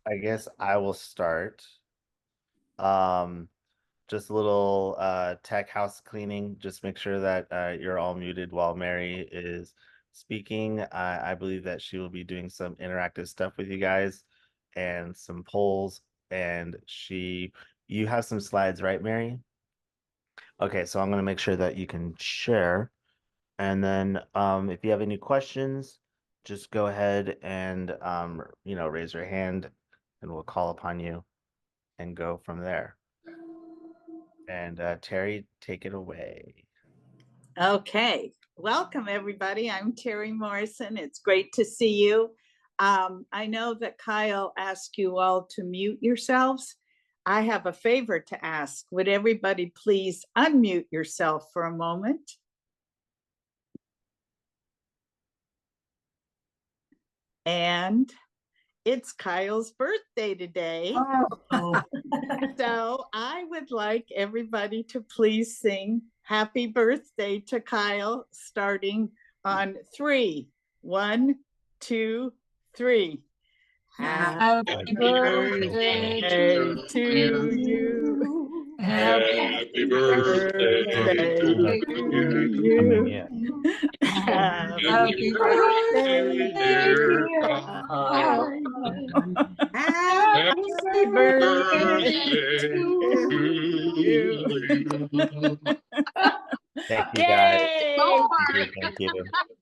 I guess I will start. Um, just a little tech house cleaning. Just make sure that you're all muted while Mary is speaking. I believe that she will be doing some interactive stuff with you guys and some polls. And you have some slides, right, Mary? Okay, so I'm gonna make sure that you can share. And then if you have any questions, just go ahead and raise your hand and we'll call upon you and go from there. And Terry, take it away. Okay, welcome everybody. I'm Terry Morrison. It's great to see you. I know that Kyle asked you all to mute yourselves. I have a favor to ask. Would everybody please unmute yourself for a moment? And it's Kyle's birthday today. Oh. So I would like everybody to please sing happy birthday to Kyle, starting on 3. 1, 2, 3. Happy birthday to you. Happy birthday to you. Happy birthday, dear Kyle. Happy birthday to you. Thank you, guys. Yay! Thank you.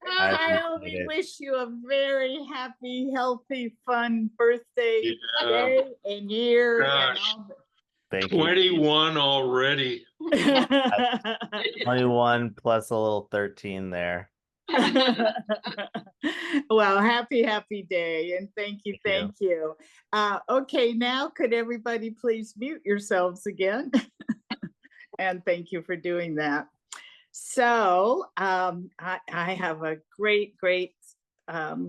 Kyle, we wish you a very happy, healthy, fun birthday day and year. Gosh. And all Thank you. 21 already. 21 plus a little 13 there. Well, happy day, and thank you. Okay, now could everybody please mute yourselves again? And thank you for doing that. So I have a great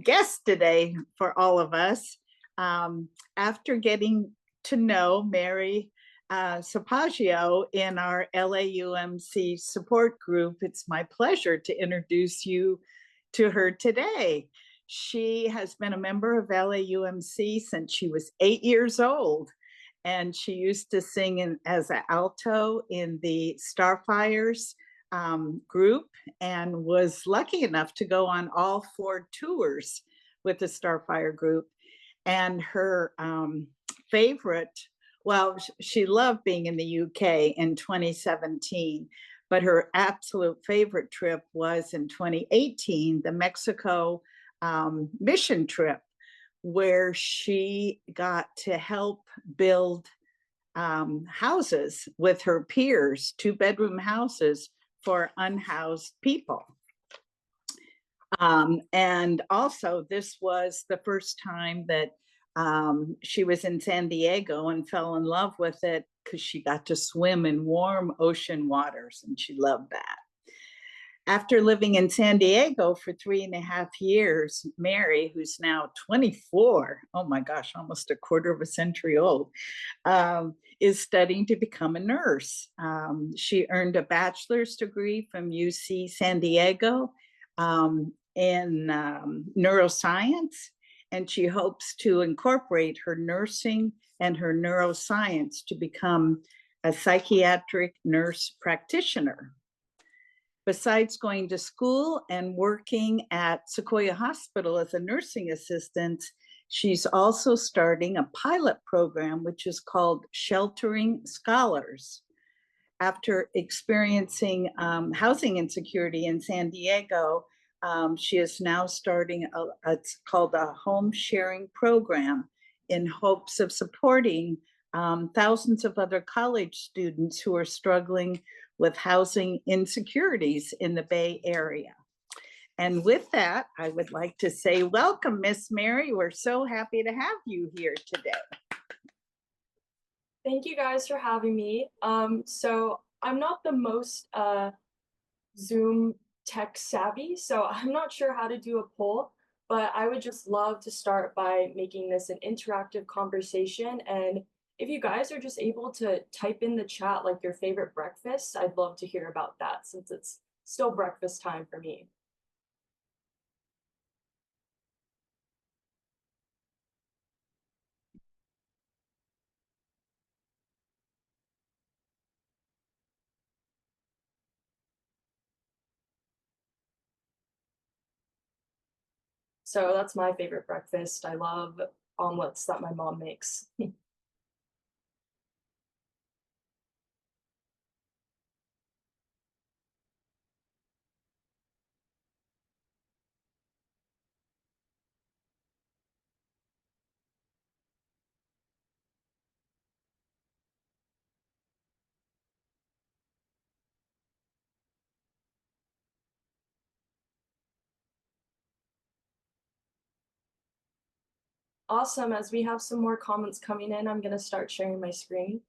guest today for all of us. After getting to know Mary Sapigao in our LAUMC support group, it's my pleasure to introduce you to her today. She has been a member of LAUMC since she was 8 years old, and she used to sing as an alto in the Starfires group, and was lucky enough to go on all 4 tours with the Starfire group. And her favorite, well, she loved being in the UK in 2017, but her absolute favorite trip was in 2018, the Mexico mission trip, where she got to help build houses with her peers, 2-bedroom houses for unhoused people. And also, this was the first time that she was in San Diego and fell in love with it because she got to swim in warm ocean waters, and she loved that. After living in San Diego for 3.5 years, Mary, who's now 24, oh my gosh, almost a quarter of a century old, is studying to become a nurse. She earned a bachelor's degree from UC San Diego in neuroscience, and she hopes to incorporate her nursing and her neuroscience to become a psychiatric nurse practitioner. Besides going to school and working at Sequoia Hospital as a nursing assistant, she's also starting a pilot program, which is called Sheltering Scholars. After experiencing housing insecurity in San Diego, she is now starting it's called a home sharing program in hopes of supporting thousands of other college students who are struggling with housing insecurities in the Bay Area. And with that, I would like to say welcome, Miss Mary. We're so happy to have you here today. Thank you guys for having me. So I'm not the most Zoom tech savvy, so I'm not sure how to do a poll, but I would just love to start by making this an interactive conversation. And if you guys are just able to type in the chat like your favorite breakfast, I'd love to hear about that since it's still breakfast time for me. So that's my favorite breakfast. I love omelets that my mom makes. Awesome. As we have some more comments coming in, I'm going to start sharing my screen.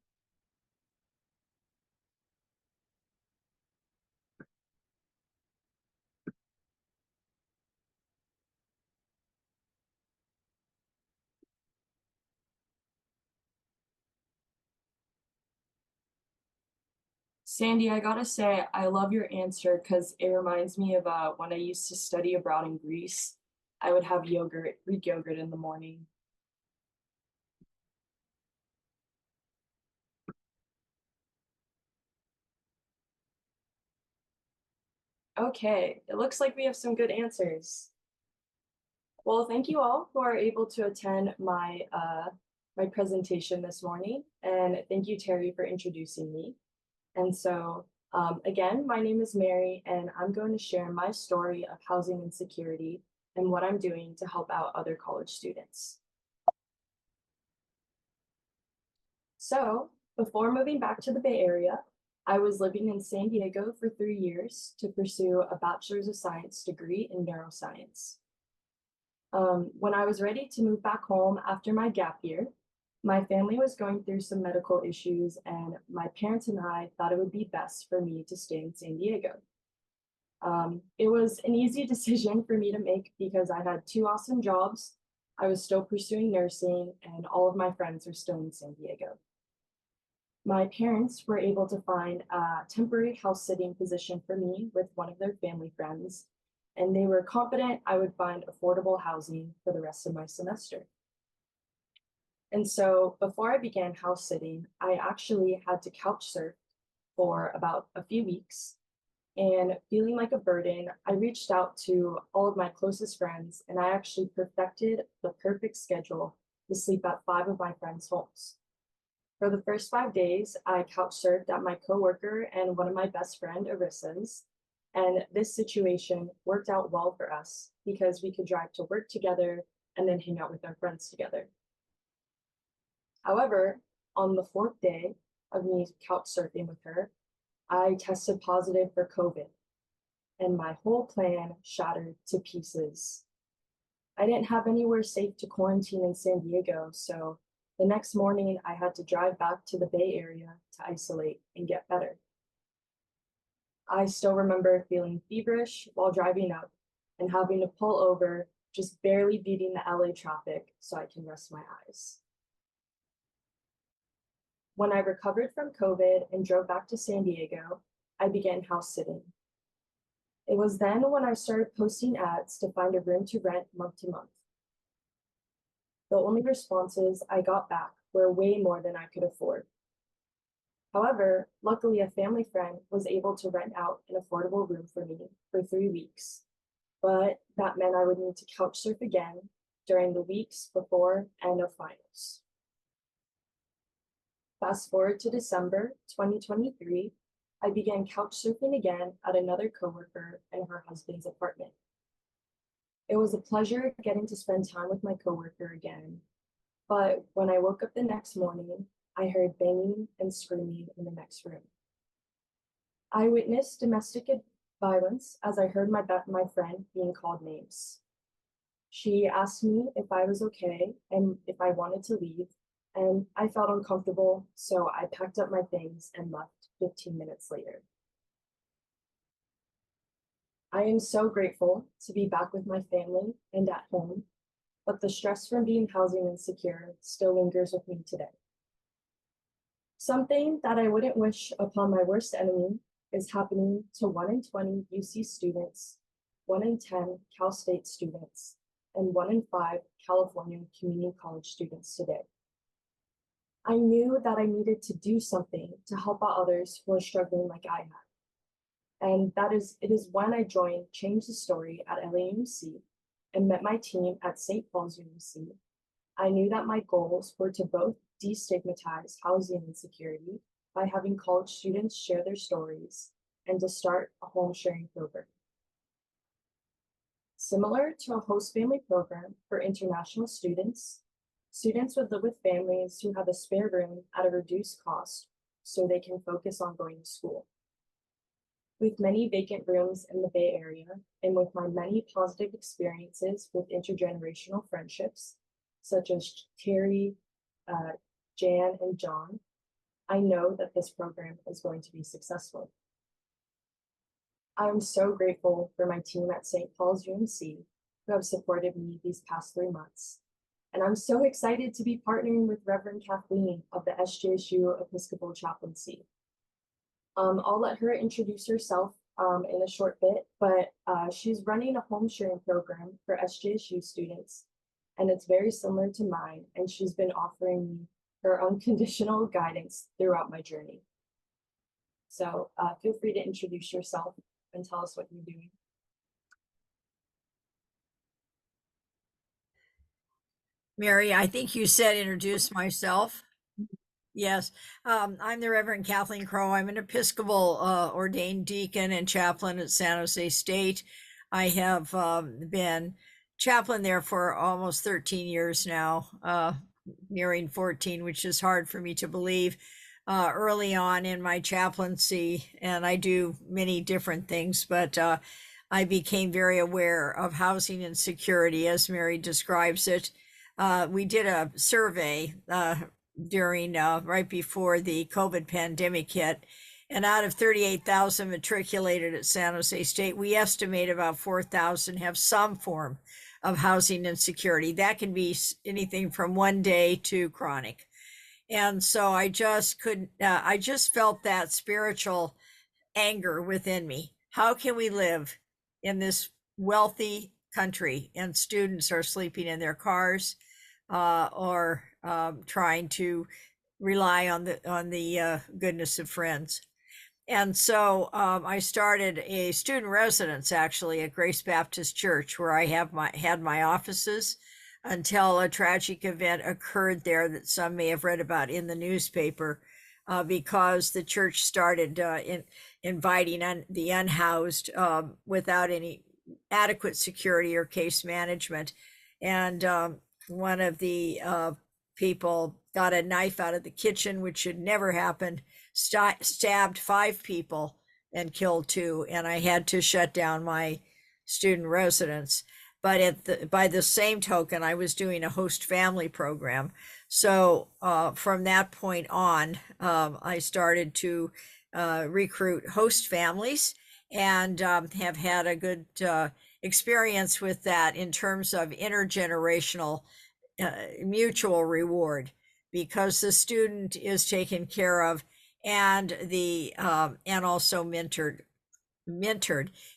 Sandy, I gotta say, I love your answer because it reminds me of when I used to study abroad in Greece. I would have yogurt, Greek yogurt in the morning. Okay, it looks like we have some good answers. Well, thank you all who are able to attend my presentation this morning, and thank you, Terry, for introducing me. And so, again, my name is Mary, and I'm going to share my story of housing insecurity and what I'm doing to help out other college students. So, before moving back to the Bay Area, I was living in San Diego for 3 years to pursue a Bachelor's of Science degree in neuroscience. When I was ready to move back home after my gap year, my family was going through some medical issues, and my parents and I thought it would be best for me to stay in San Diego. It was an easy decision for me to make because I had two awesome jobs. I was still pursuing nursing, and all of my friends are still in San Diego. My parents were able to find a temporary house sitting position for me with one of their family friends, and they were confident I would find affordable housing for the rest of my semester. And so before I began house sitting, I actually had to couch surf for about a few weeks. And feeling like a burden, I reached out to all of my closest friends, and I actually perfected the perfect schedule to sleep at 5 of my friends' homes. For the first 5 days, I couch surfed at my coworker and one of my best friend, Arissa's. And this situation worked out well for us because we could drive to work together and then hang out with our friends together. However, on the 4th day of me couch surfing with her, I tested positive for COVID, and my whole plan shattered to pieces. I didn't have anywhere safe to quarantine in San Diego, so the next morning I had to drive back to the Bay Area to isolate and get better. I still remember feeling feverish while driving up and having to pull over, just barely beating the LA traffic so I can rest my eyes. When I recovered from COVID and drove back to San Diego, I began house sitting. It was then when I started posting ads to find a room to rent month to month. The only responses I got back were way more than I could afford. However, luckily a family friend was able to rent out an affordable room for me for 3 weeks, but that meant I would need to couch surf again during the weeks before end of finals. Fast forward to December 2023, I began couch surfing again at another coworker and her husband's apartment. It was a pleasure getting to spend time with my coworker again, but when I woke up the next morning, I heard banging and screaming in the next room. I witnessed domestic violence as I heard my friend being called names. She asked me if I was okay and if I wanted to leave, and I felt uncomfortable, so I packed up my things and left 15 minutes later. I am so grateful to be back with my family and at home, but the stress from being housing insecure still lingers with me today. Something that I wouldn't wish upon my worst enemy is happening to 1 in 20 UC students, 1 in 10 Cal State students, and 1 in 5 California community college students today. I knew that I needed to do something to help out others who are struggling like I had. And it is when I joined Change the Story at LAUMC and met my team at St. Paul's UMC, I knew that my goals were to both destigmatize housing insecurity by having college students share their stories and to start a home sharing program. Similar to a host family program for international students, students would live with families who have a spare room at a reduced cost so they can focus on going to school. With many vacant rooms in the Bay Area, and with my many positive experiences with intergenerational friendships, such as Terry, Jan, and John, I know that this program is going to be successful. I am so grateful for my team at St. Paul's UMC who have supported me these past 3 months. And I'm so excited to be partnering with Reverend Kathleen of the SJSU Episcopal Chaplaincy. I'll let her introduce herself in a short bit, but she's running a home sharing program for SJSU students, and it's very similar to mine, and she's been offering me her unconditional guidance throughout my journey. So feel free to introduce yourself and tell us what you're doing. Mary, I think you said introduce myself. Yes, I'm the Reverend Kathleen Crow. I'm an Episcopal ordained deacon and chaplain at San Jose State. I have been chaplain there for almost 13 years now, nearing 14, which is hard for me to believe. Early on in my chaplaincy, and I do many different things, but I became very aware of housing insecurity, as Mary describes it. We did a survey during right before the COVID pandemic hit. And out of 38,000 matriculated at San Jose State, we estimate about 4,000 have some form of housing insecurity. That can be anything from one day to chronic. And so I just felt that spiritual anger within me. How can we live in this wealthy country and students are sleeping in their cars or trying to rely on the goodness of friends? And so I started a student residence actually at Grace Baptist Church, where I had my offices until a tragic event occurred there that some may have read about in the newspaper, because the church started inviting the unhoused without any adequate security or case management. And one of the people got a knife out of the kitchen, which should never happen, stabbed 5 people and killed 2. And I had to shut down my student residence. But by the same token, I was doing a host family program. So from that point on, I started to recruit host families and have had a good experience with that in terms of intergenerational mutual reward, because the student is taken care of and also mentored,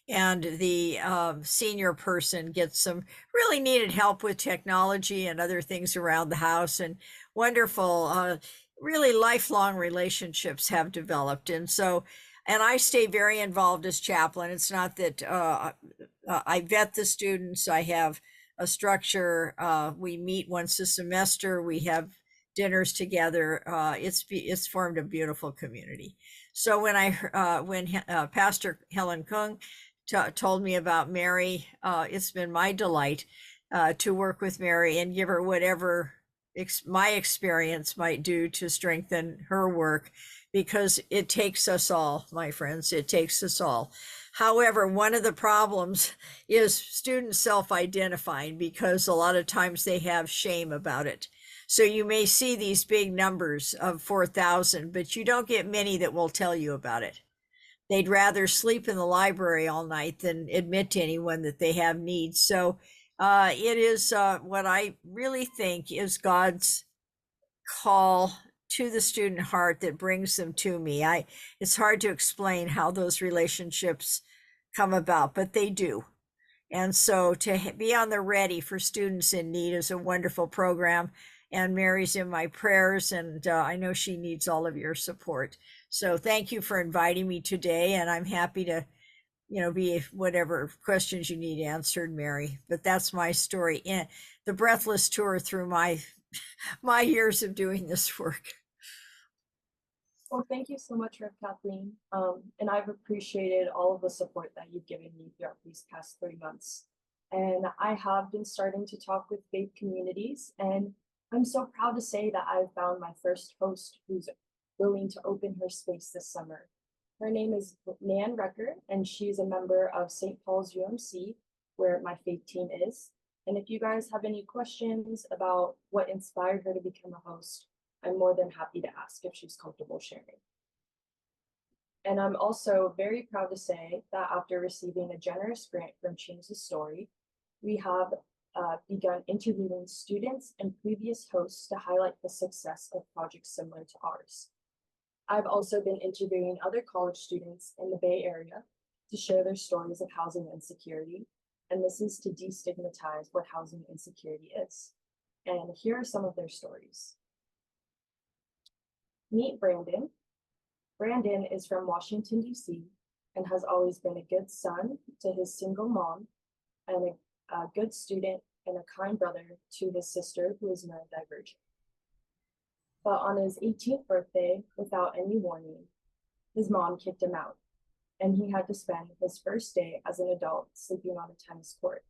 and the senior person gets some really needed help with technology and other things around the house, and wonderful really lifelong relationships have developed. And I stay very involved as chaplain. It's not that I vet the students. I have a structure. We meet once a semester. We have dinners together. It's formed a beautiful community. So when Pastor Helen Kung told me about Mary, it's been my delight to work with Mary and give her whatever my experience might do to strengthen her work, because it takes us all, my friends. It takes us all. However, one of the problems is students self-identifying, because a lot of times they have shame about it. So you may see these big numbers of 4,000, but you don't get many that will tell you about it. They'd rather sleep in the library all night than admit to anyone that they have needs. So it is what I really think is God's call to the student heart that brings them to me. It's hard to explain how those relationships come about, but they do. And so to be on the ready for students in need is a wonderful program. And Mary's in my prayers, and I know she needs all of your support. So thank you for inviting me today, and I'm happy to be whatever questions you need answered, Mary. But that's my story. And the breathless tour through my years of doing this work. Well, thank you so much, Rev Kathleen. And I've appreciated all of the support that you've given me throughout these past 3 months. And I have been starting to talk with faith communities, and I'm so proud to say that I've found my first host who's willing to open her space this summer. Her name is Nan Recker, and she's a member of St. Paul's UMC, where my faith team is. And if you guys have any questions about what inspired her to become a host, I'm more than happy to ask if she's comfortable sharing. And I'm also very proud to say that after receiving a generous grant from Change the Story, we have begun interviewing students and previous hosts to highlight the success of projects similar to ours. I've also been interviewing other college students in the Bay Area to share their stories of housing insecurity, and this is to destigmatize what housing insecurity is. And here are some of their stories. Meet Brandon. Brandon is from Washington, D.C., and has always been a good son to his single mom, and a good student and a kind brother to his sister, who is neurodivergent. But on his 18th birthday, without any warning, his mom kicked him out, and he had to spend his first day as an adult sleeping on a tennis court.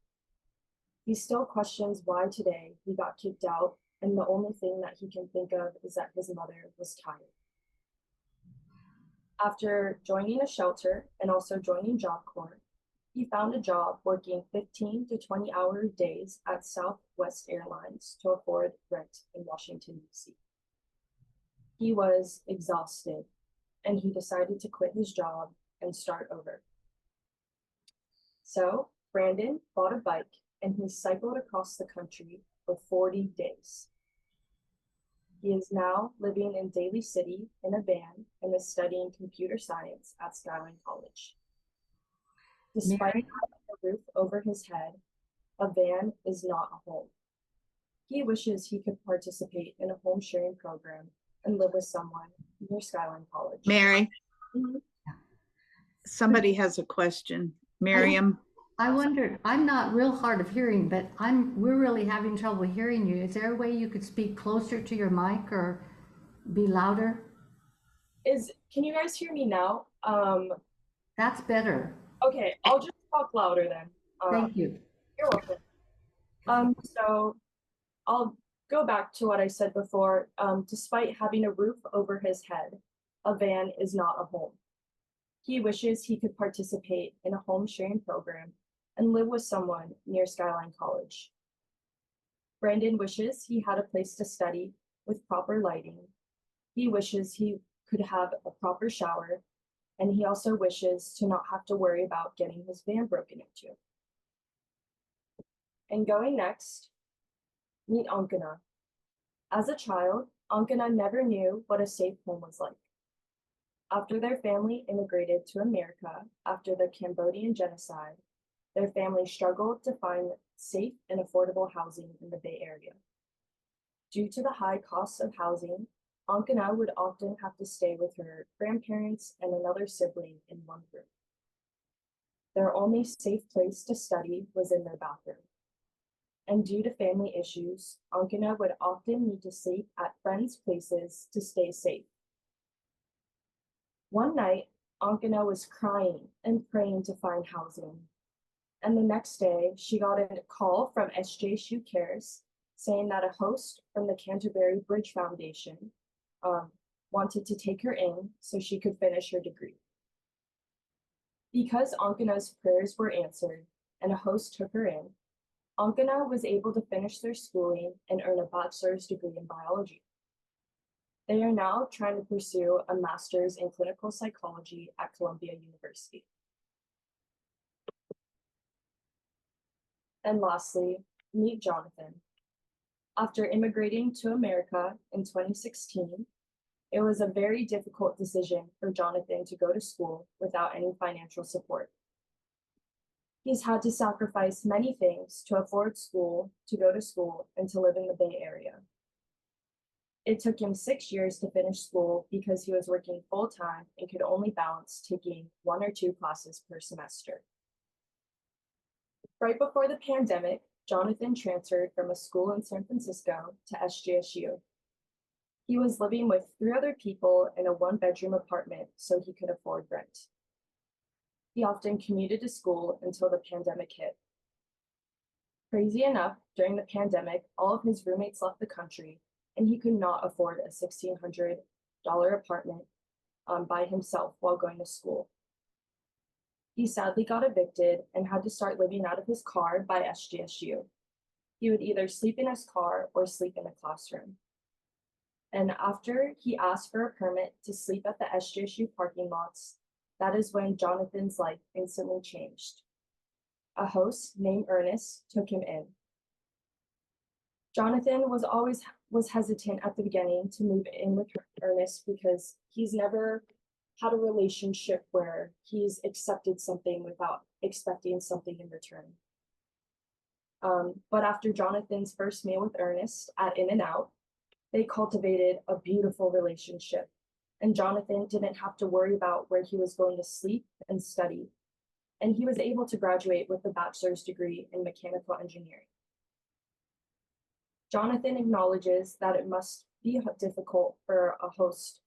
He still questions why today he got kicked out, and the only thing that he can think of is that his mother was tired. After joining a shelter and also joining Job Corps, he found a job working 15 to 20-hour days at Southwest Airlines to afford rent in Washington, D.C. He was exhausted, and he decided to quit his job and start over. So Brandon bought a bike, and he cycled across the country for 40 days. He is now living in Daly City in a van and is studying computer science at Skyline College. Despite having a roof over his head, a van is not a home. He wishes he could participate in a home sharing program and live with someone near Skyline College. Mary, Mhm. somebody has a question. Miriam. I wondered, I'm not real hard of hearing, but we're really having trouble hearing you. Is there a way you could speak closer to your mic or be louder? Can you guys hear me now? That's better. Okay, I'll just talk louder then. Thank you. You're welcome. So I'll go back to what I said before. Despite having a roof over his head, a van is not a home. He wishes he could participate in a home sharing program and live with someone near Skyline College. Brandon wishes he had a place to study with proper lighting. He wishes he could have a proper shower, and he also wishes to not have to worry about getting his van broken into. And going next, meet Ankana. As a child, Ankana never knew what a safe home was like. After their family immigrated to America after the Cambodian genocide, their family struggled to find safe and affordable housing in the Bay Area. Due to the high costs of housing, Ankana would often have to stay with her grandparents and another sibling in one room. Their only safe place to study was in their bathroom. And due to family issues, Ankana would often need to sleep at friends' places to stay safe. One night, Ankana was crying and praying to find housing. And the next day, she got a call from SJ Shoe Cares saying that a host from the Canterbury Bridge Foundation wanted to take her in so she could finish her degree. Because Ankana's prayers were answered and a host took her in, Ankana was able to finish their schooling and earn a bachelor's degree in biology. They are now trying to pursue a master's in clinical psychology at Columbia University. And lastly, meet Jonathan. After immigrating to America in 2016, it was a very difficult decision for Jonathan to go to school without any financial support. He's had to sacrifice many things to afford school, to go to school, and to live in the Bay Area. It took him 6 years to finish school because he was working full-time and could only balance taking 1 or 2 classes per semester. Right before the pandemic, Jonathan transferred from a school in San Francisco to SJSU. He was living with 3 other people in a 1-bedroom apartment so he could afford rent. He often commuted to school until the pandemic hit. Crazy enough, during the pandemic, all of his roommates left the country, and he could not afford a $1,600 apartment by himself while going to school. He sadly got evicted and had to start living out of his car by SGSU. He would either sleep in his car or sleep in a classroom. And after he asked for a permit to sleep at the SGSU parking lots, that is when Jonathan's life instantly changed. A host named Ernest took him in. Jonathan was hesitant at the beginning to move in with Ernest because he's never had a relationship where he's accepted something without expecting something in return. But after Jonathan's first meal with Ernest at In-N-Out, they cultivated a beautiful relationship, and Jonathan didn't have to worry about where he was going to sleep and study, and he was able to graduate with a bachelor's degree in mechanical engineering. Jonathan acknowledges that it must be difficult for a host.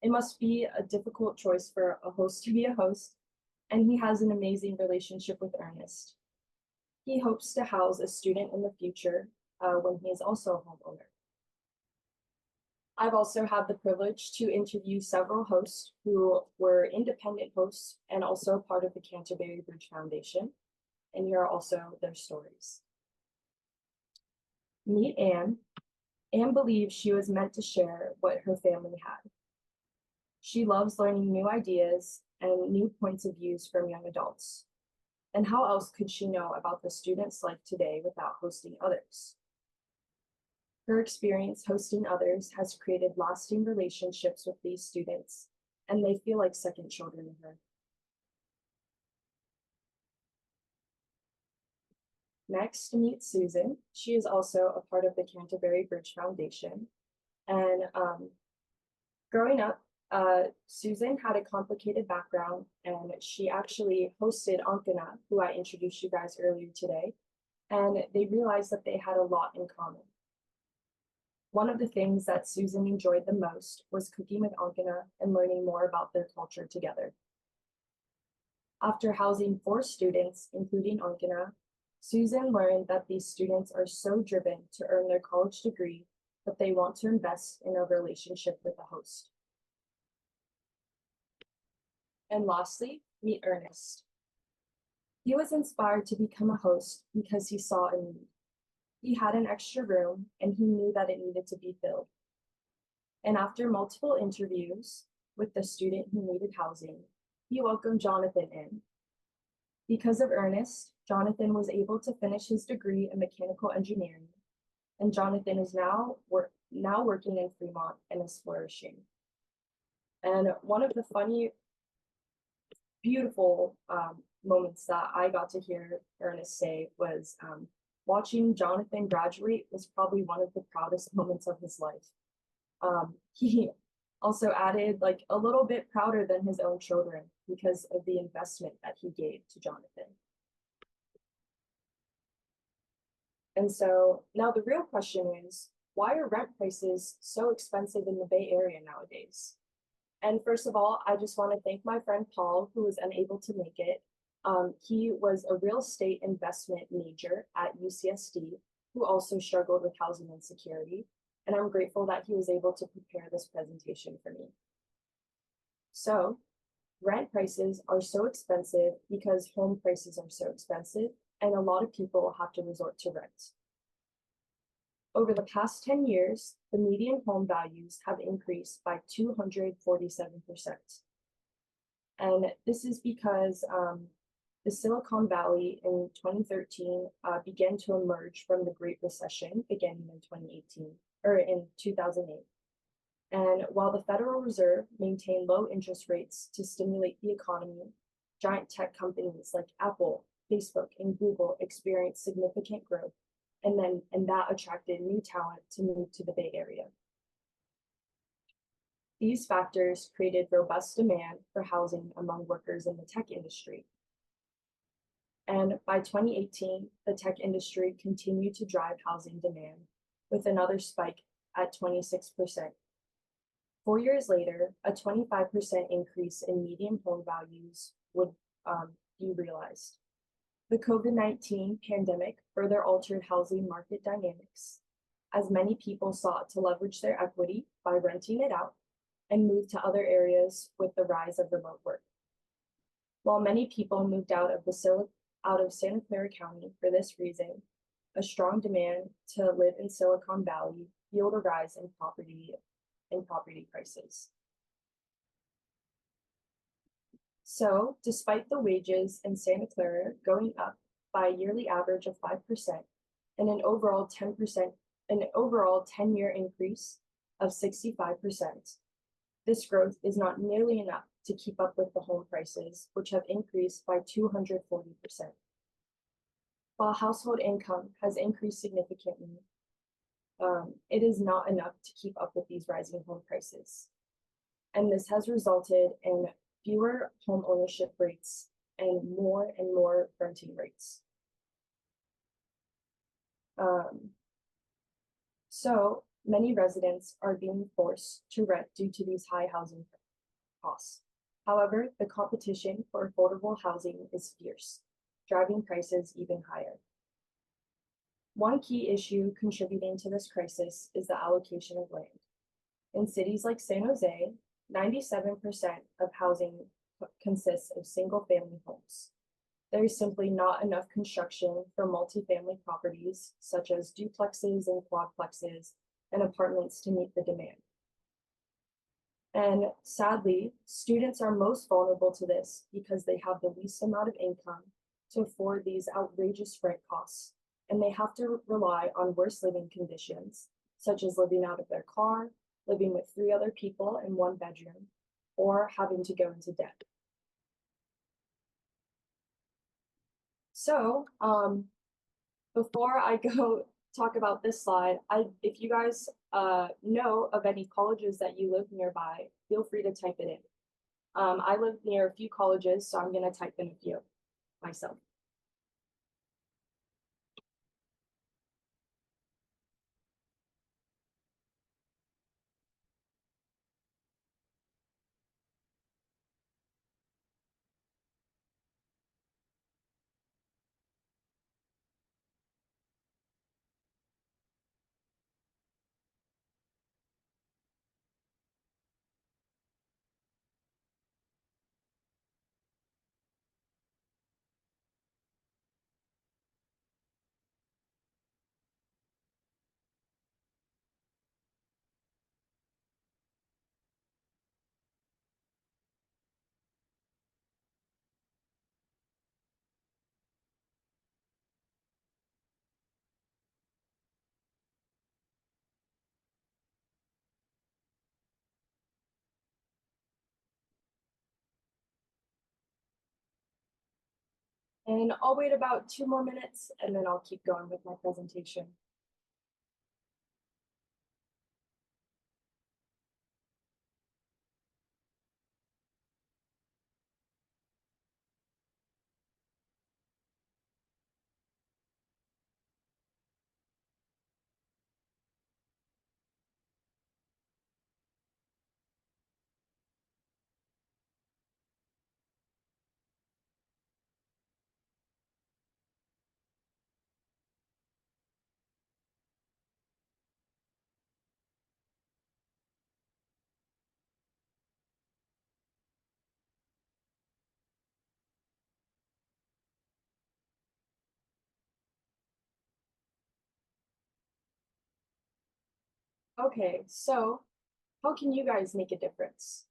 It must be a difficult choice for a host to be a host, and he has an amazing relationship with Ernest. He hopes to house a student in the future when he is also a homeowner. I've also had the privilege to interview several hosts who were independent hosts and also part of the Canterbury Bridge Foundation, and here are also their stories. Meet Anne. Anne believes she was meant to share what her family had. She loves learning new ideas and new points of views from young adults. And how else could she know about the students' life today without hosting others? Her experience hosting others has created lasting relationships with these students, and they feel like second children to her. Next, meet Susan. She is also a part of the Canterbury Bridge Foundation. And growing up, Susan had a complicated background, and she actually hosted Ankana, who I introduced you guys earlier today, and they realized that they had a lot in common. One of the things that Susan enjoyed the most was cooking with Ankana and learning more about their culture together. After housing 4 students, including Ankana, Susan learned that these students are so driven to earn their college degree that they want to invest in a relationship with a host. And lastly, meet Ernest. He was inspired to become a host because he saw a need. He had an extra room and he knew that it needed to be filled. And after multiple interviews with the student who needed housing, he welcomed Jonathan in. Because of Ernest, Jonathan was able to finish his degree in mechanical engineering, and Jonathan is now working in Fremont and is flourishing. And one of the funny, beautiful moments that I got to hear Ernest say was watching Jonathan graduate was probably one of the proudest moments of his life. He also added like a little bit prouder than his own children because of the investment that he gave to Jonathan. And so now the real question is, why are rent prices so expensive in the Bay Area nowadays? And first of all, I just want to thank my friend Paul, who was unable to make it. He was a real estate investment major at UCSD, who also struggled with housing insecurity. And I'm grateful that he was able to prepare this presentation for me. So, rent prices are so expensive because home prices are so expensive, and a lot of people have to resort to rent. Over the past 10 years, the median home values have increased by 247%. And this is because the Silicon Valley in 2013 began to emerge from the Great Recession beginning in 2008. And while the Federal Reserve maintained low interest rates to stimulate the economy, giant tech companies like Apple, Facebook, and Google experienced significant growth, and that attracted new talent to move to the Bay Area. These factors created robust demand for housing among workers in the tech industry. And by 2018, the tech industry continued to drive housing demand with another spike at 26%. 4 years later, a 25% increase in median home values would be realized. The COVID-19 pandemic further altered housing market dynamics, as many people sought to leverage their equity by renting it out and moved to other areas with the rise of remote work. While many people moved out of Santa Clara County for this reason, a strong demand to live in Silicon Valley fueled a rise in property prices. So, despite the wages in Santa Clara going up by a yearly average of 5% and an overall 10-year increase of 65%, this growth is not nearly enough to keep up with the home prices, which have increased by 240%. While household income has increased significantly, it is not enough to keep up with these rising home prices. And this has resulted in fewer home ownership rates and more renting rates. So many residents are being forced to rent due to these high housing costs. However, the competition for affordable housing is fierce, driving prices even higher. One key issue contributing to this crisis is the allocation of land. In cities like San Jose, 97% of housing consists of single-family homes. There is simply not enough construction for multifamily properties, such as duplexes and quadplexes and apartments to meet the demand. And sadly, students are most vulnerable to this because they have the least amount of income to afford these outrageous rent costs, and they have to rely on worse living conditions, such as living out of their car, living with 3 other people in 1 bedroom, or having to go into debt. So, before I go talk about this slide, if you guys know of any colleges that you live nearby, feel free to type it in. I live near a few colleges, so I'm going to type in a few myself. And I'll wait about 2 more minutes and then I'll keep going with my presentation. Okay, so how can you guys make a difference?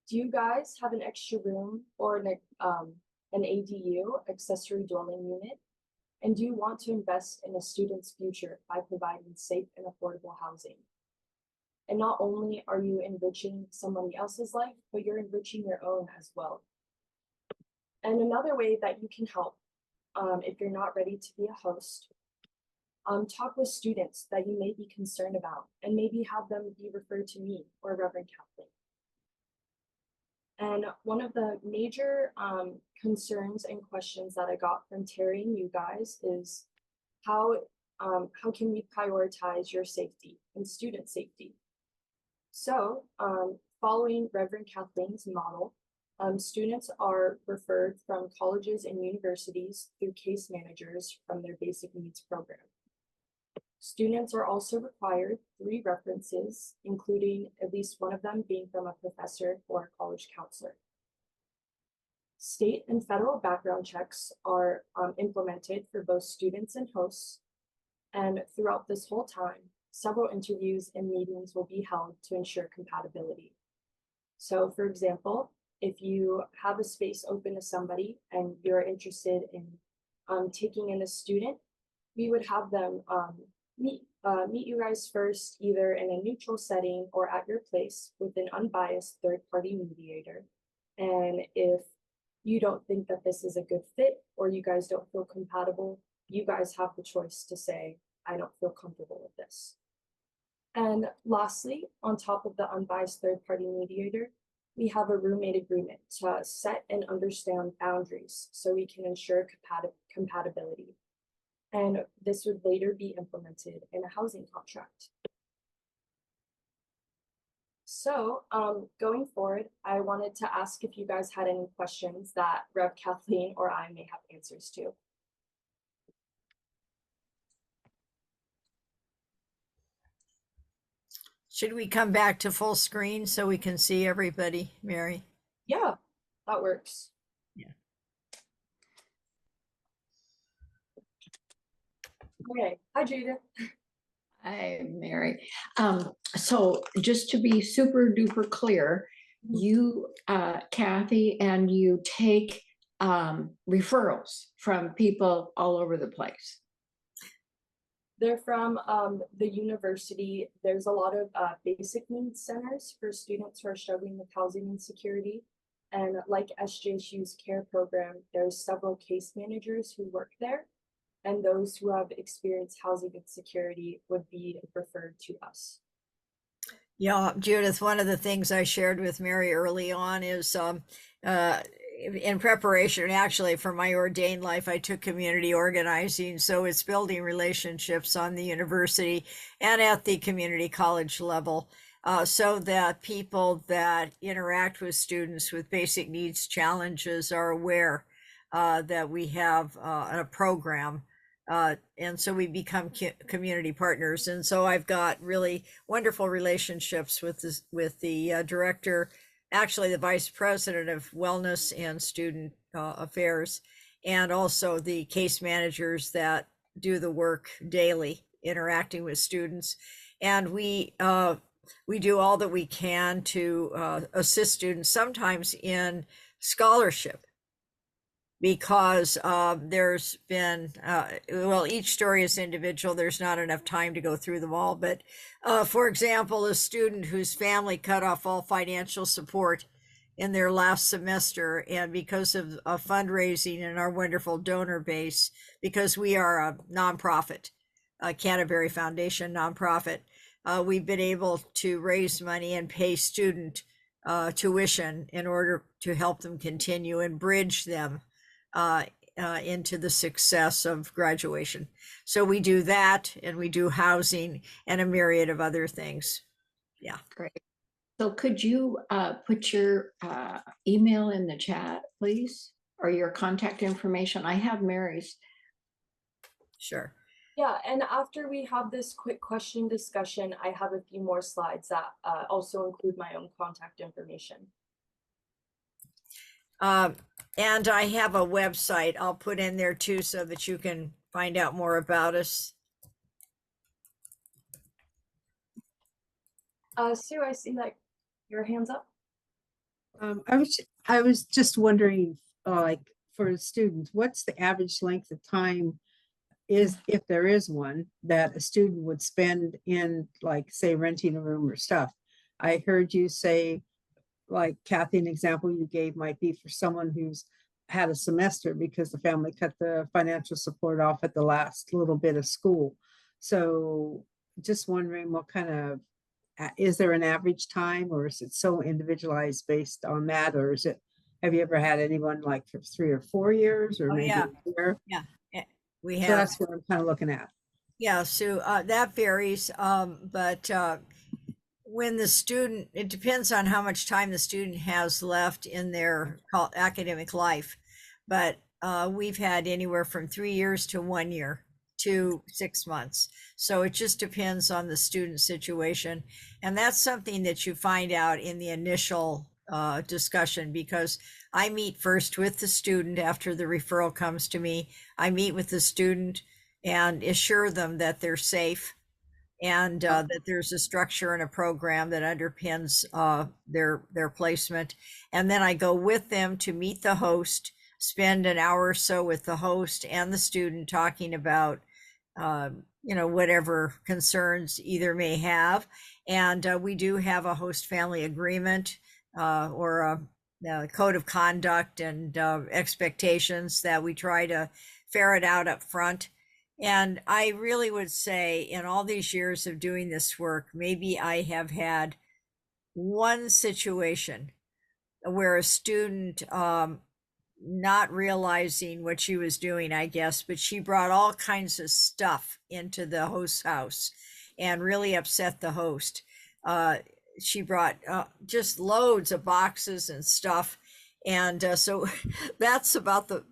Do you guys have an extra room or an ADU, accessory dwelling unit? And do you want to invest in a student's future by providing safe and affordable housing? And not only are you enriching somebody else's life, but you're enriching your own as well. And another way that you can help, if you're not ready to be a host, talk with students that you may be concerned about and maybe have them be referred to me or Reverend Kathleen. And one of the major concerns and questions that I got from Terry and you guys is how can we prioritize your safety and student safety? So following Reverend Kathleen's model, students are referred from colleges and universities through case managers from their basic needs program. Students are also required 3 references, including at least one of them being from a professor or a college counselor. State and federal background checks are implemented for both students and hosts. And throughout this whole time, several interviews and meetings will be held to ensure compatibility. So for example, if you have a space open to somebody and you're interested in taking in a student, we would have them meet you guys first, either in a neutral setting or at your place with an unbiased third-party mediator. And if you don't think that this is a good fit or you guys don't feel compatible, you guys have the choice to say, I don't feel comfortable with this. And lastly, on top of the unbiased third-party mediator, we have a roommate agreement to set and understand boundaries so we can ensure compatibility. And this would later be implemented in a housing contract. So going forward, I wanted to ask if you guys had any questions that Rev Kathleen or I may have answers to. Should we come back to full screen so we can see everybody, Mary? Yeah, that works. Yeah. Okay, hi Judith. Hi, Mary. So just to be super duper clear, you, Kathy, and you take referrals from people all over the place. They're from the university. There's a lot of basic needs centers for students who are struggling with housing insecurity. And like SJSU's CARE program, there's several case managers who work there. And those who have experienced housing insecurity would be referred to us. Yeah, Judith, one of the things I shared with Mary early on is in preparation, actually, for my ordained life, I took community organizing. So it's building relationships on the university and at the community college level so that people that interact with students with basic needs challenges are aware that we have a program. And so we become community partners. And so I've got really wonderful relationships with the director, actually the vice president of wellness and student affairs, and also the case managers that do the work daily interacting with students. And we do all that we can to assist students, sometimes in scholarship, because there's been, well, each story is individual. There's not enough time to go through them all. But for example, a student whose family cut off all financial support in their last semester, and because of fundraising and our wonderful donor base, because we are a nonprofit, a Canterbury Foundation nonprofit, we've been able to raise money and pay student tuition in order to help them continue and bridge them into the success of graduation. So we do that, and we do housing and a myriad of other things. Yeah. Great. So could you put your email in the chat, please, or your contact information? I have Mary's. Sure. Yeah, and after we have this quick question discussion, I have a few more slides that also include my own contact information. And I have a website I'll put in there too, so that you can find out more about us. Sue, I see that your hand's up. I was just wondering, like for students, what's the average length of time is, if there is one, that a student would spend in, like, say, renting a room or stuff? I heard you say, like Kathy, an example you gave might be for someone who's had a semester because the family cut the financial support off at the last little bit of school. So just wondering what kind of is there an average time, or is it so individualized based on that? Or is it, have you ever had anyone like for 3 or 4 years, or Oh, maybe yeah. a year? Yeah, we So have. that's what I'm kind of looking at. Yeah, so that varies, but when the student, it depends on how much time the student has left in their academic life. But we've had anywhere from 3 years to 1 year to 6 months. So it just depends on the student situation. And that's something that you find out in the initial discussion, because I meet first with the student after the referral comes to me. I meet with the student and assure them that they're safe, and that there's a structure and a program that underpins their placement. And then I go with them to meet the host, spend an hour or so with the host and the student talking about whatever concerns either may have. And we do have a host family agreement or a code of conduct and expectations that we try to ferret out up front. And I really would say in all these years of doing this work, maybe I have had one situation where a student, not realizing what she was doing, I guess, but she brought all kinds of stuff into the host's house and really upset the host. She brought just loads of boxes and stuff. And so that's about the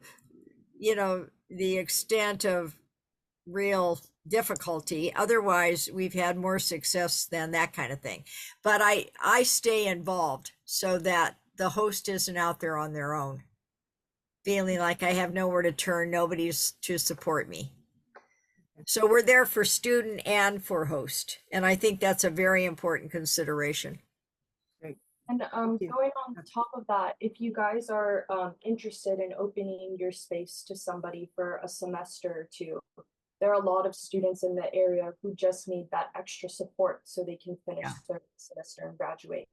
extent of real difficulty. Otherwise, we've had more success than that kind of thing. But I stay involved so that the host isn't out there on their own, feeling like I have nowhere to turn, nobody's to support me. So we're there for student and for host. And I think that's a very important consideration. And going on top of that, if you guys are interested in opening your space to somebody for a semester or two, there are a lot of students in the area who just need that extra support so they can finish their semester and graduate.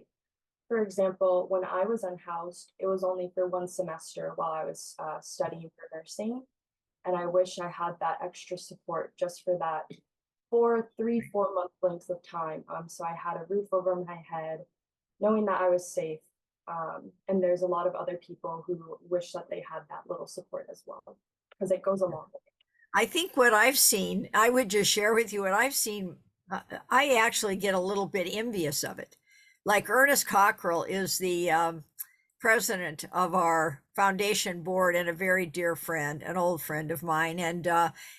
For example, when I was unhoused, it was only for 1 semester while I was studying for nursing. And I wish I had that extra support just for that 4 month length of time. So I had a roof over my head, knowing that I was safe. And there's a lot of other people who wish that they had that little support as well, because it goes a long way. I think what I've seen, I would just share with you what I've seen. I actually get a little bit envious of it. Like Ernest Cockrell is the president of our foundation board and a very dear friend, an old friend of mine. And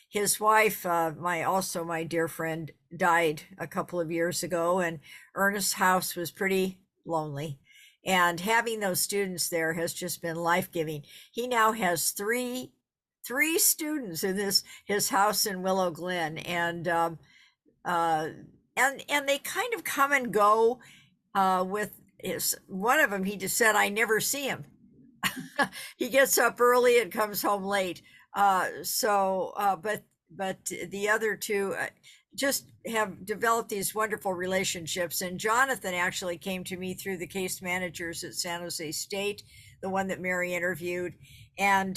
his wife, my dear friend, died a couple of years ago, and Ernest's house was pretty lonely. And having those students there has just been life-giving. He now has three students in his house in Willow Glen, and they kind of come and go. With one of them, he just said, I never see him. He gets up early and comes home late. But the other two just have developed these wonderful relationships. And Jonathan actually came to me through the case managers at San Jose State, the one that Mary interviewed. And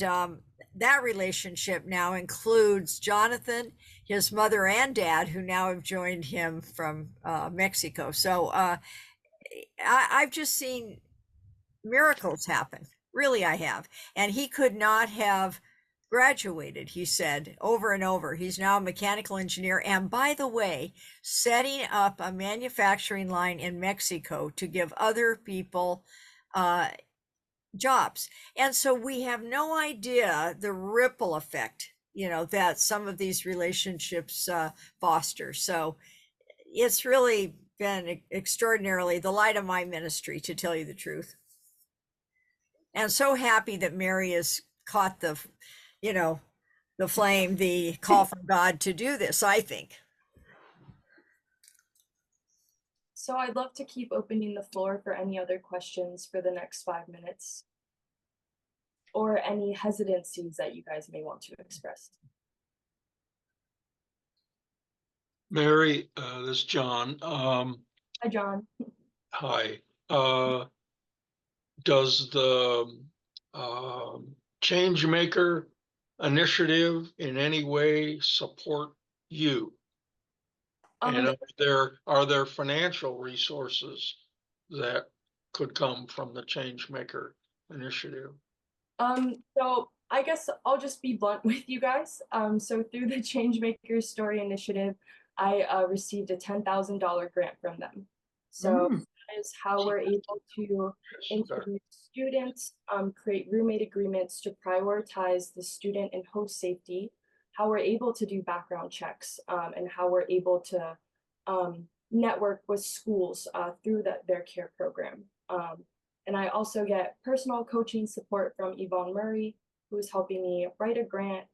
that relationship now includes Jonathan, his mother and dad, who now have joined him from Mexico. So I've just seen miracles happen. Really, I have. And he could not have graduated, he said, over and over. He's now a mechanical engineer. And by the way, setting up a manufacturing line in Mexico to give other people jobs. And so we have no idea the ripple effect, that some of these relationships foster. So it's really been extraordinarily the light of my ministry, to tell you the truth. And so happy that Mary has caught the flame, the call from God to do this, I think. So I'd love to keep opening the floor for any other questions for the next 5 minutes, or any hesitancies that you guys may want to express. Mary, this is John. Hi, John. Hi. Does the Changemaker initiative in any way support you? And are there financial resources that could come from the Change Maker initiative? So I guess I'll just be blunt with you guys. So through the Changemaker Story Initiative, I received a $10,000 grant from them. So that is how we're able to interview students, create roommate agreements to prioritize the student and host safety, how we're able to do background checks, and how we're able to network with schools through their care program. And I also get personal coaching support from Yvonne Murray, who's helping me write a grant,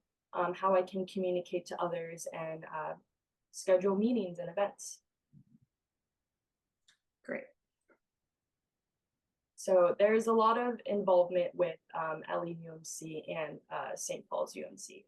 how I can communicate to others and schedule meetings and events. Great. So there's a lot of involvement with LAUMC and St. Paul's UMC.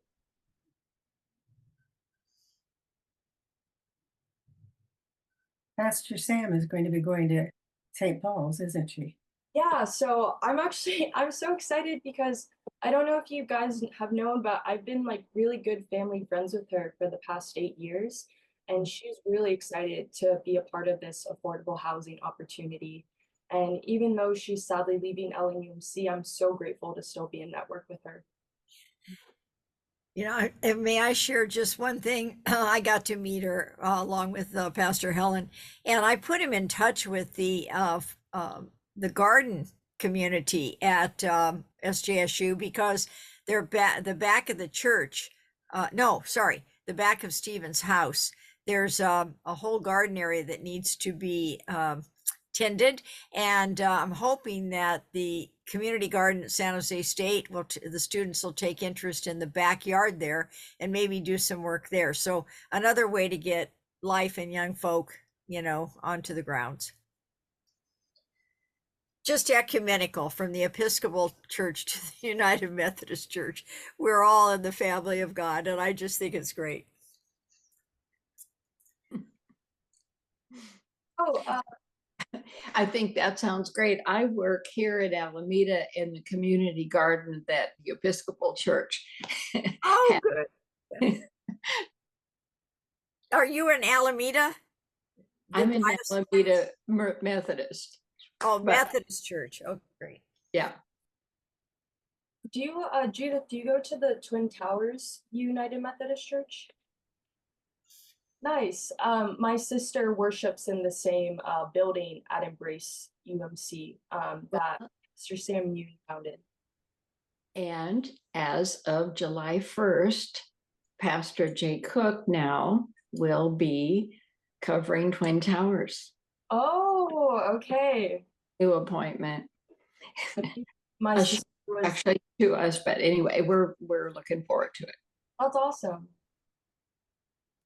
Pastor Sam is going to be going to St. Paul's, isn't she? Yeah, so I'm so excited because I don't know if you guys have known, but I've been like really good family friends with her for the past 8 years. And she's really excited to be a part of this affordable housing opportunity. And even though she's sadly leaving LAUMC, I'm so grateful to still be in network with her. You know, may I share just one thing? I got to meet her along with Pastor Helen, and I put him in touch with the garden community at SJSU because they're the back of the church. The back of Stephen's house. There's a whole garden area that needs to be tended, and I'm hoping that the community garden at San Jose State the students will take interest in the backyard there and maybe do some work there. So another way to get life and young folk, onto the grounds. Just ecumenical from the Episcopal Church to the United Methodist Church. We're all in the family of God, and I just think it's great. I think that sounds great. I work here at Alameda in the community garden that the Episcopal Church. Oh, good. Are you in Alameda? I'm in Alameda Methodist. Oh, Methodist Church. Oh, great. Yeah. Do you, Judith, do you go to the Twin Towers United Methodist Church? Nice. My sister worships in the same building at Embrace UMC that Mr. Sam Yoon founded. And as of July 1st, Pastor Jay Cook now will be covering Twin Towers. Oh, okay. New appointment. My sister was actually to us, but anyway, we're looking forward to it. That's awesome.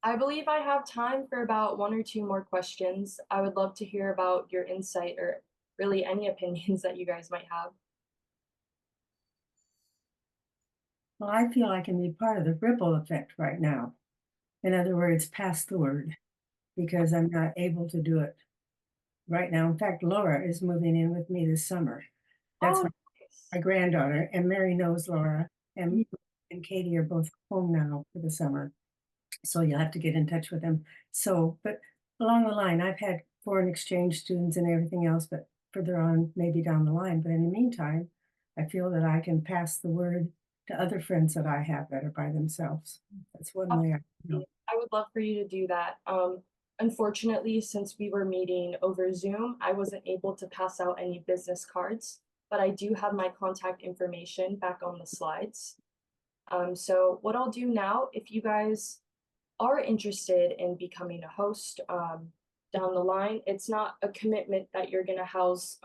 I believe I have time for about 1 or 2 more questions. I would love to hear about your insight or really any opinions that you guys might have. Well, I feel I can be part of the ripple effect right now. In other words, pass the word, because I'm not able to do it right now. In fact, Laura is moving in with me this summer. That's my granddaughter, and Mary knows Laura, and Katie are both home now for the summer. So you'll have to get in touch with them. So, but along the line, I've had foreign exchange students and everything else, but further on, maybe down the line. But in the meantime, I feel that I can pass the word to other friends that I have that are by themselves. That's one way I would love for you to do that. Unfortunately, since we were meeting over Zoom, I wasn't able to pass out any business cards, but I do have my contact information back on the slides. So what I'll do now, if you guys are interested in becoming a host down the line, it's not a commitment that you're going to house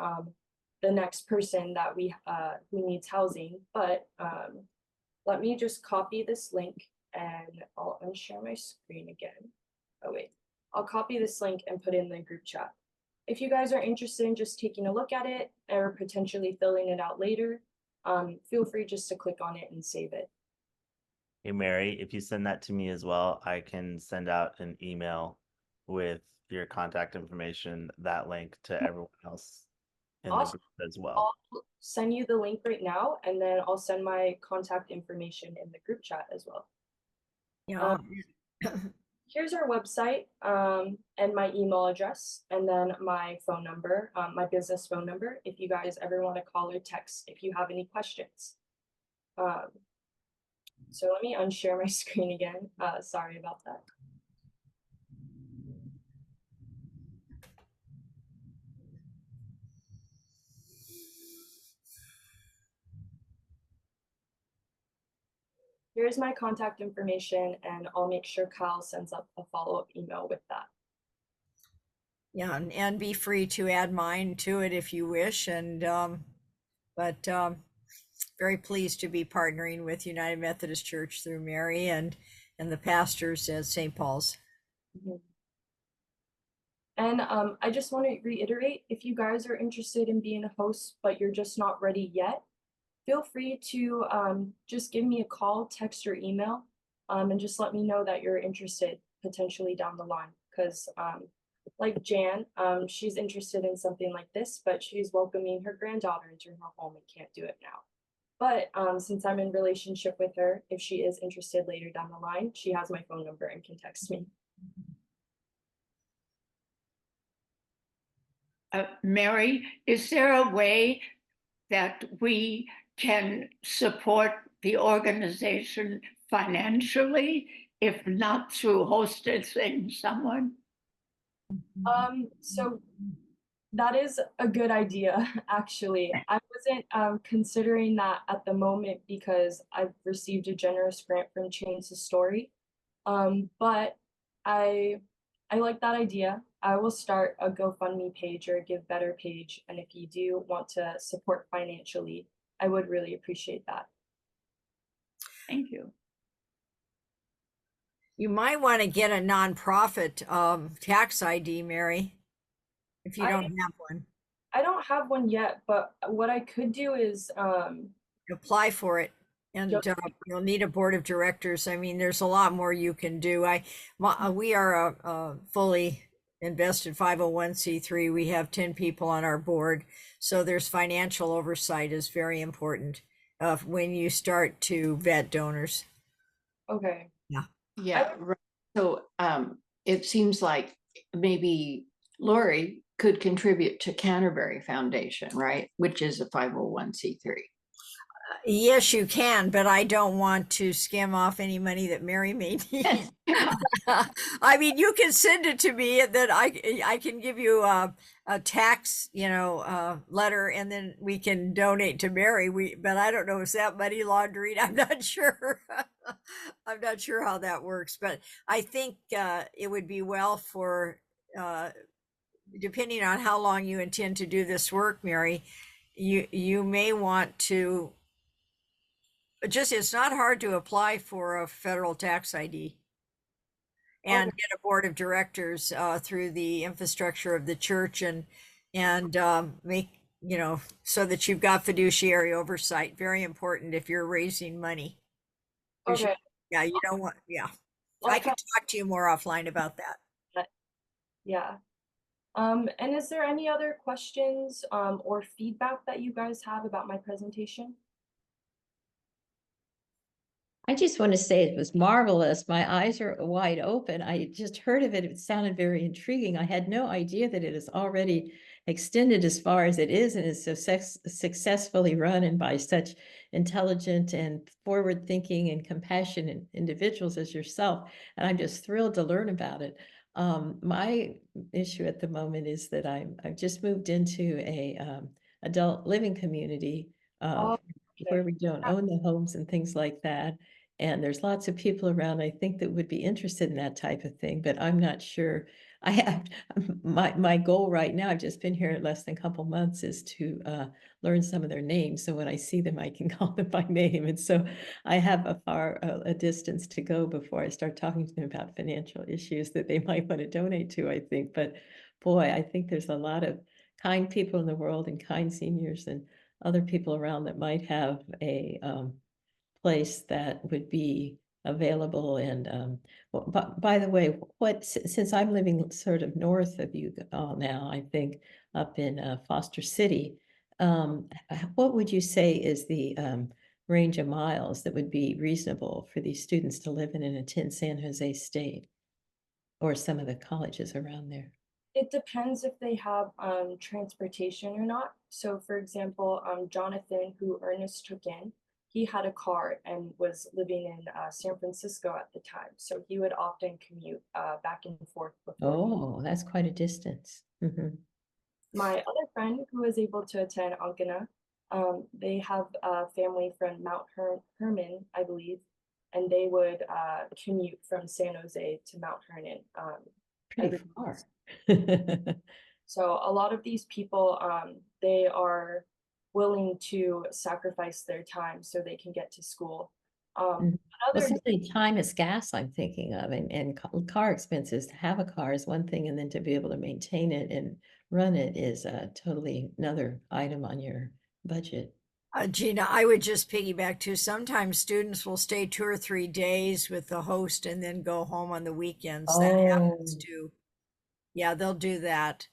the next person that who needs housing, but let me just copy this link and I'll unshare my screen again. Oh wait, I'll copy this link and put it in the group chat. If you guys are interested in just taking a look at it or potentially filling it out later, feel free just to click on it and save it. Hey, Mary, if you send that to me as well, I can send out an email with your contact information, that link to everyone else in the group as well. I'll send you the link right now, and then I'll send my contact information in the group chat as well. here's our website, and my email address, and then my phone number, my business phone number, if you guys ever want to call or text if you have any questions. So let me unshare my screen again. Sorry about that. Here's my contact information, and I'll make sure Kyle sends up a follow-up email with that. Yeah, and be free to add mine to it if you wish. And very pleased to be partnering with United Methodist Church through Mary and the pastors at St. Paul's. Mm-hmm. And I just want to reiterate, if you guys are interested in being a host, but you're just not ready yet, feel free to just give me a call, text, or email, and just let me know that you're interested potentially down the line. Because like Jan, she's interested in something like this, but she's welcoming her granddaughter into her home and can't do it now. But since I'm in relationship with her, if she is interested later down the line, she has my phone number and can text me. Mary, is there a way that we can support the organization financially, if not through hosting someone? So that is a good idea, actually. I wasn't considering that at the moment because I've received a generous grant from Change the Story. But I like that idea. I will start a GoFundMe page or a Give Better page. And if you do want to support financially, I would really appreciate that. Thank you. You might want to get a nonprofit tax ID, Mary, if you don't have one. I don't have one yet, but what I could do is apply for it. And you'll need a board of directors. I mean, there's a lot more you can do. We are a fully invested 501c3. We have 10 people on our board. So there's financial oversight is very important when you start to vet donors. Okay. Yeah. Yeah. Right. So it seems like maybe Lori could contribute to Canterbury Foundation, right? Which is a 501c3. Yes, you can, but I don't want to skim off any money that Mary may need. I mean, you can send it to me, and then I can give you a tax, letter, and then we can donate to Mary. But I don't know, is that money laundering? I'm not sure. I'm not sure how that works, but I think it would be well for, depending on how long you intend to do this work, Mary, you may want to. It's not hard to apply for a federal tax ID and get a board of directors through the infrastructure of the church and make, so that you've got fiduciary oversight. Very important if you're raising money. Okay. You don't want, I can talk to you more offline about that. Yeah. And is there any other questions or feedback that you guys have about my presentation? I just want to say it was marvelous. My eyes are wide open. I just heard of it. It sounded very intriguing. I had no idea that it is already extended as far as it is and is so successfully run and by such intelligent and forward-thinking and compassionate individuals as yourself. And I'm just thrilled to learn about it. My issue at the moment is that I've just moved into a adult living community where we don't own the homes and things like that. And there's lots of people around, I think, that would be interested in that type of thing, but I'm not sure. I have my goal right now, I've just been here less than a couple months, is to learn some of their names. So when I see them, I can call them by name. And so I have a distance to go before I start talking to them about financial issues that they might want to donate to, I think. But boy, I think there's a lot of kind people in the world and kind seniors and other people around that might have a place that would be available. And by the way, since I'm living sort of north of you all now, I think up in Foster City, what would you say is the range of miles that would be reasonable for these students to live in and attend San Jose State? or some of the colleges around there? It depends if they have transportation or not. So for example, Jonathan, who Ernest took in, he had a car and was living in San Francisco at the time. So he would often commute back and forth before. Oh, that's quite a distance. Mhm. My other friend who was able to attend Ankara, they have a family from Mount Herman, I believe, and they would commute from San Jose to Mount Herman. Pretty far. So a lot of these people, they are willing to sacrifice their time so they can get to school. Well, Another simply time is gas, I'm thinking of, and car expenses. To have a car is one thing, and then to be able to maintain it and run it is totally another item on your budget. Gina, I would just piggyback too. Sometimes students will stay 2 or 3 days with the host and then go home on the weekends. That happens Oh. too. Yeah, they'll do that.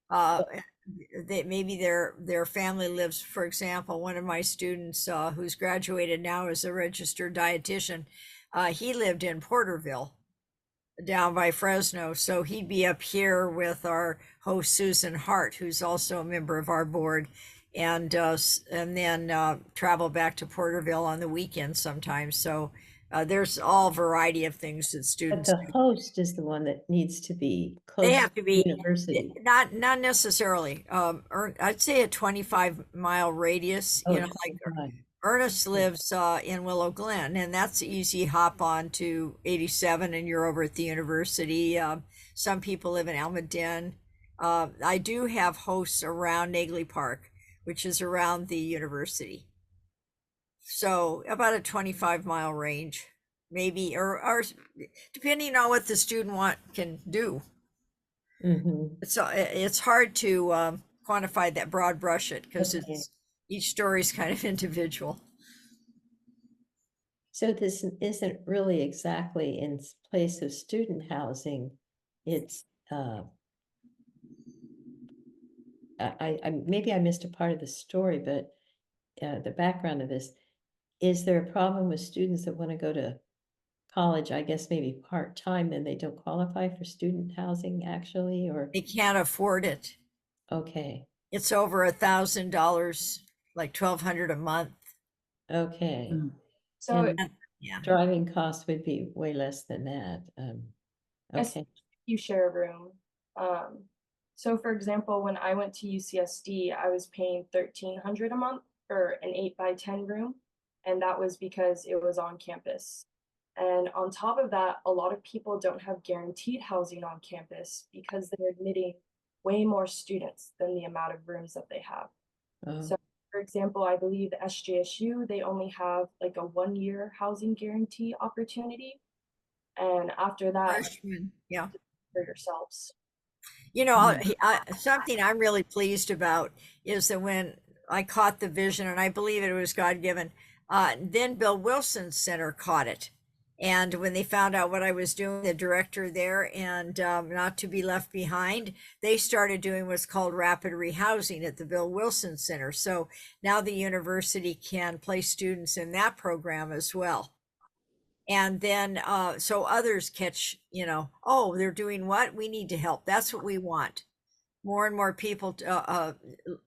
They maybe their family lives, for example, one of my students who's graduated now is a registered dietitian. He lived in Porterville down by Fresno, so he'd be up here with our host Susan Hart, who's also a member of our board, and then travel back to Porterville on the weekends sometimes. So there's all variety of things that But students the do. host is the one that needs to be close They to have to the be university. not necessarily. I'd say a 25-mile radius. Oh, You know, like 25. Ernest lives in Willow Glen, and that's easy hop on to 87, and you're over at the university. Some people live in Almaden. I do have hosts around Nagley Park, which is around the university. So about a 25-mile range, maybe, or depending on what the student can do. Mhm. So it's hard to quantify that, broad brush it, because Okay. it's each story is kind of individual. So this isn't really exactly in place of student housing. It's I maybe I missed a part of the story, but the background of this, is there a problem with students that want to go to college, I guess maybe part-time, and they don't qualify for student housing actually, or? They can't afford it. Okay, It's over $1,000, like 1,200 a month. okay. So And Yeah. driving costs would be way less than that. Okay. you share a room. So for example, when I went to UCSD, I was paying $1,300 a month for an 8x10 room, and that was because it was on campus. And on top of that, a lot of people don't have guaranteed housing on campus because they're admitting way more students than the amount of rooms that they have. Oh. So for example, I believe SJSU, they only have like a 1-year housing guarantee opportunity. And after that, Freshman, yeah. for yourselves. You know, something I'm really pleased about is that when I caught the vision, and I believe it was God-given, then Bill Wilson Center caught it. And when they found out what I was doing, the director there, and not to be left behind, they started doing what's called rapid rehousing at the Bill Wilson Center. So now the university can place students in that program as well. And then so others catch, oh, they're doing what? We need to help. That's what we want. More and more people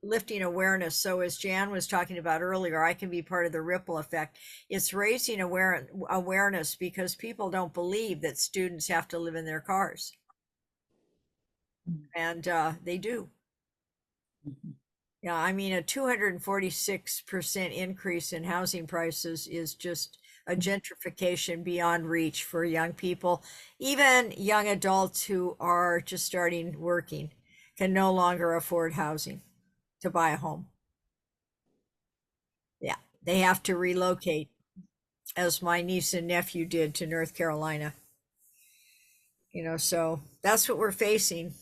lifting awareness. So as Jan was talking about earlier, I can be part of the ripple effect. It's raising awareness because people don't believe that students have to live in their cars. And they do. Yeah, I mean, a 246% increase in housing prices is just a gentrification beyond reach for young people. Even young adults who are just starting working can no longer afford housing to buy a home. Yeah, they have to relocate, as my niece and nephew did, to North Carolina. So that's what we're facing.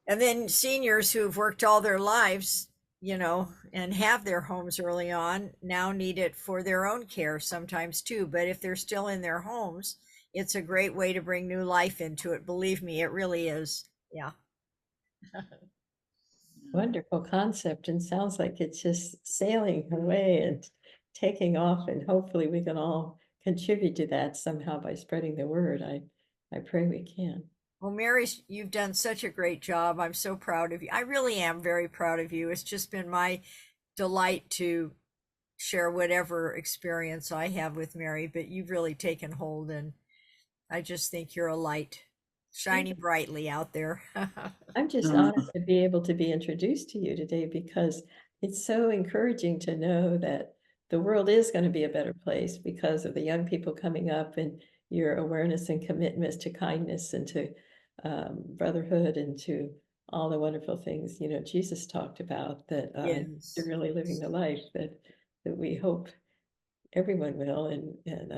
And then seniors who've worked all their lives, and have their homes early on, now need it for their own care sometimes too. But if they're still in their homes, it's a great way to bring new life into it. Believe me, it really is. Yeah. Wonderful concept, and sounds like it's just sailing away and taking off, and hopefully we can all contribute to that somehow by spreading the word. I I pray we can. Well, Mary, you've done such a great job. I'm so proud of you. I really am very proud of you. It's just been my delight to share whatever experience I have with Mary, but you've really taken hold, and I just think you're a light shining brightly out there. I'm just honored to be able to be introduced to you today, because it's so encouraging to know that the world is going to be a better place because of the young people coming up and your awareness and commitments to kindness and to brotherhood and to all the wonderful things, you know, Jesus talked about, that Yes. you're really living the life that we hope everyone will. And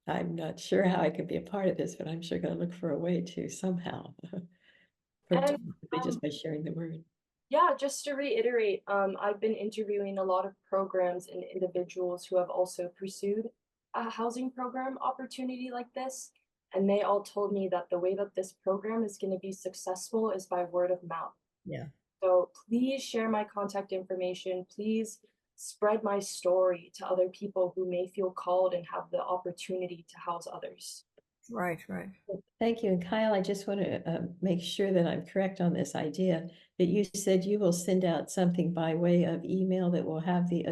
I'm not sure how I could be a part of this, but I'm sure going to look for a way to somehow, And just by sharing the word. yeah, just to reiterate, I've been interviewing a lot of programs and individuals who have also pursued a housing program opportunity like this. And they all told me that the way that this program is going to be successful is by word of mouth. Yeah. So please share my contact information. Please spread my story to other people who may feel called and have the opportunity to house others. Right, right. Thank you. And Kyle, I just want to make sure that I'm correct on this idea that you said you will send out something by way of email that will have the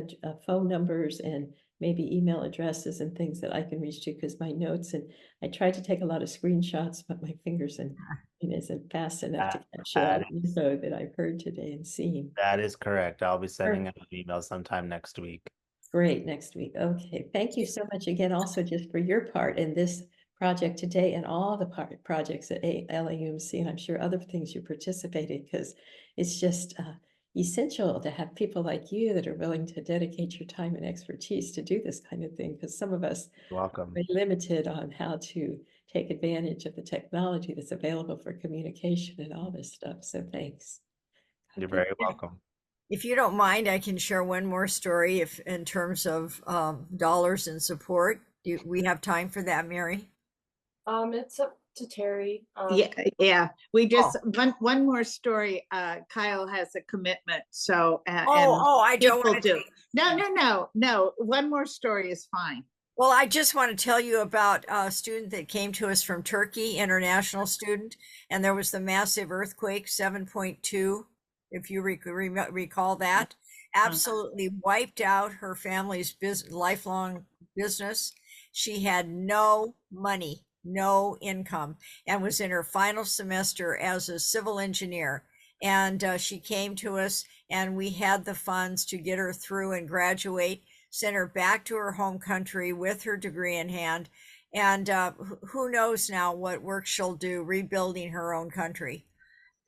phone numbers and maybe email addresses and things that I can reach to, because my notes, and I tried to take a lot of screenshots, but my fingers and isn't fast enough to capture all the info that I've heard today and seen. That is correct. I'll be sending out an email sometime next week. Great, next week. Okay, thank you so much again, also just for your part in this project today and all the projects at LAUMC, and I'm sure other things you participated, because it's just essential to have people like you that are willing to dedicate your time and expertise to do this kind of thing, because some of us Welcome. are limited on how to take advantage of the technology that's available for communication and all this stuff. So thanks. You're very welcome. If you don't mind, I can share one more story if in terms of dollars and support. Do we have time for that, Mary? It's up to Terry. Yeah. We just one more story. Kyle has a commitment, so I don't want to. No. One more story is fine. Well, I just want to tell you about a student that came to us from Turkey, international student, and there was the massive earthquake, 7.2, if you recall that. Absolutely wiped out her family's lifelong business. She had no money, no income, and was in her final semester as a civil engineer. And she came to us, and we had the funds to get her through and graduate, sent her back to her home country with her degree in hand. And who knows now what work she'll do rebuilding her own country.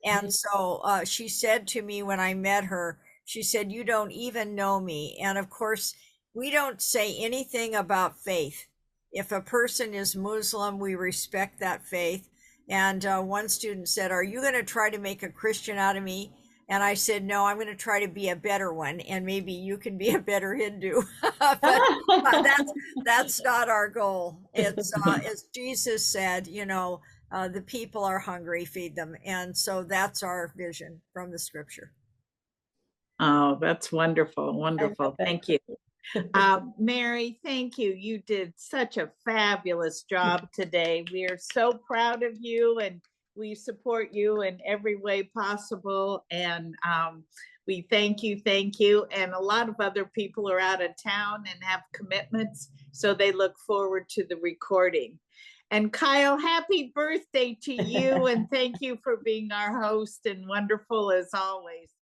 And so she said to me when I met her, she said, "You don't even know me." And of course, we don't say anything about faith. If a person is Muslim, we respect that faith. And one student said, "Are you going to try to make a Christian out of me?" And I said, "No, I'm going to try to be a better one, and maybe you can be a better Hindu." but that's not our goal. It's as Jesus said, you know, the people are hungry, feed them. And so that's our vision from the scripture. Oh, that's wonderful. Wonderful. Thank you. Mary, thank you. You did such a fabulous job today. We are so proud of you, and we support you in every way possible. And we thank you. And a lot of other people are out of town and have commitments, so they look forward to the recording. And Kyle, happy birthday to you, and thank you for being our host, and wonderful as always.